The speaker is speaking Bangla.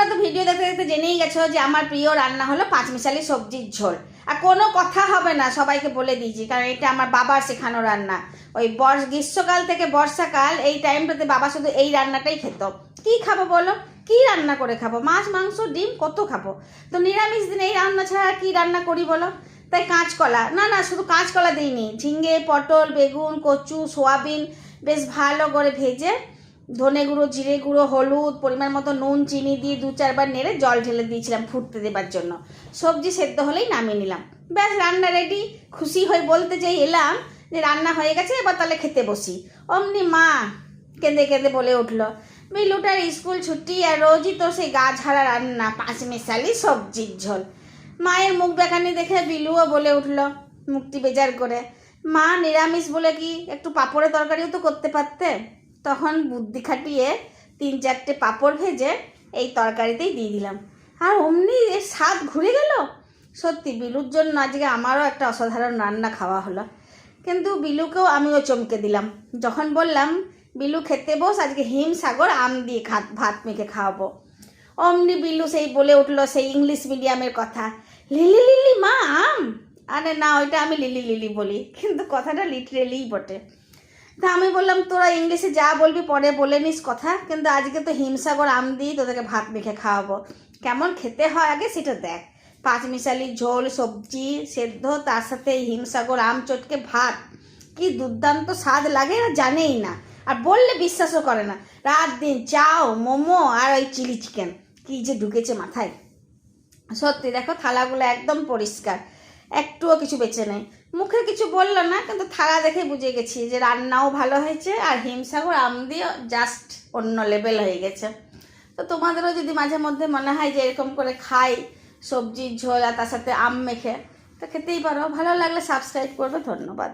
তোমরা তো ভিডিও দেখতে দেখতে জেনেই গেছো যে আমার প্রিয় রান্না হলো পাঁচমিশালি সবজির ঝোল। আর কোনো কথা হবে না, সবাইকে বলে দিয়েছি, কারণ এটা আমার বাবার শেখানো রান্না। ওই গ্রীষ্মকাল থেকে বর্ষাকাল এই টাইমটাতে বাবা শুধু এই রান্নাটাই খেত। কি খাবো বলো, কি রান্না করে খাবো? মাছ মাংস ডিম কত খাবো? তো নিরামিষ দিনে এই রান্না ছাড়া কি রান্না করি বলো? তাই কাঁচকলা, না শুধু কাঁচকলা দিইনি, ঝিঙ্গে, পটল, বেগুন, কচু, সোয়াবিন বেশ ভালো করে ভেজে ধনে গুঁড়ো, জিরে গুঁড়ো, হলুদ, পরিমাণ মতো নুন, চিনি দিয়ে 2-4 বার নেড়ে জল ঢেলে দিয়েছিলাম ফুটতে দেবার জন্য। সবজি সেদ্ধ হলেই নামিয়ে নিলাম, ব্যাস রান্না রেডি। খুশি হয়ে বলতে যেই এলাম যে রান্না হয়ে গেছে, এবার তাহলে খেতে বসি, অমনি মা কেঁদে কেঁদে বলে উঠলো, বিলুটার স্কুল ছুটি আর রোজই তো সেই গা ঝাড়া রান্না, পাঁচমিশালি সবজির ঝোল। মায়ের মুখ দেখানি দেখে বিলুও বলে উঠলো মুখটি বেজার করে, মা নিরামিষ বলে কি একটু পাঁপড়ের তরকারিও তো করতে পারতে। তখন বুদ্ধি খাটিয়ে 3-4টে পাঁপড় ভেজে এই তরকারিতেই দিয়ে দিলাম, আর অমনি এর স্বাদ ঘুরে গেল। সত্যি বিলুর জন্য আজকে আমারও একটা অসাধারণ রান্না খাওয়া হলো। কিন্তু বিলুকেও আমিও চমকে দিলাম যখন বললাম, বিলু খেতে বস, আজকে হিমসাগর আম দিয়ে ভাত মেখে খাওয়াবো। অমনি বিলু সেই বলে উঠলো সেই ইংলিশ মিডিয়ামের কথা, লিলি লিলি মা আম। আরে না, ওইটা আমি লিলি লিলি বলি, কিন্তু কথাটা লিটারেলিই বটে। তা আমি বললাম, তোরা ইংলিশে যা বলবি পরে বলে নিস কথা, কিন্তু আজকে তো হিমসাগর আম দিয়েই তোদেরকে ভাত মেখে খাওয়াবো। কেমন খেতে হয় আগে সেটা দেখ। পাঁচমিশালি ঝোল, সবজি সেদ্ধ, তার সাথে হিমসাগর আম চটকে ভাত, কি দুর্দান্ত স্বাদ লাগে না জানেই না। আর বললে বিশ্বাসও করে না। রাত দিন চাও, মোমো আর ওই চিলি চিকেন, কি যে ঢুকেছে মাথায়। সত্যি দেখো থালাগুলো একদম পরিষ্কার, একটুও কিছু বেঁচে নেই। মুখে কিছু বললো না, কিন্তু থালা দেখে বুঝে গেছি যে রান্নাও ভালো হয়েছে আর হিমসাগর আম দিয়ে জাস্ট অন্য লেভেল হয়ে গেছে। তো তোমাদেরও যদি মাঝে মধ্যে মনে হয় যে এরকম করে খাই সবজির ঝোল আর তার সাথে আম মেখে, তো খেতেই পারো। ভালো লাগলে সাবস্ক্রাইব করবে। ধন্যবাদ।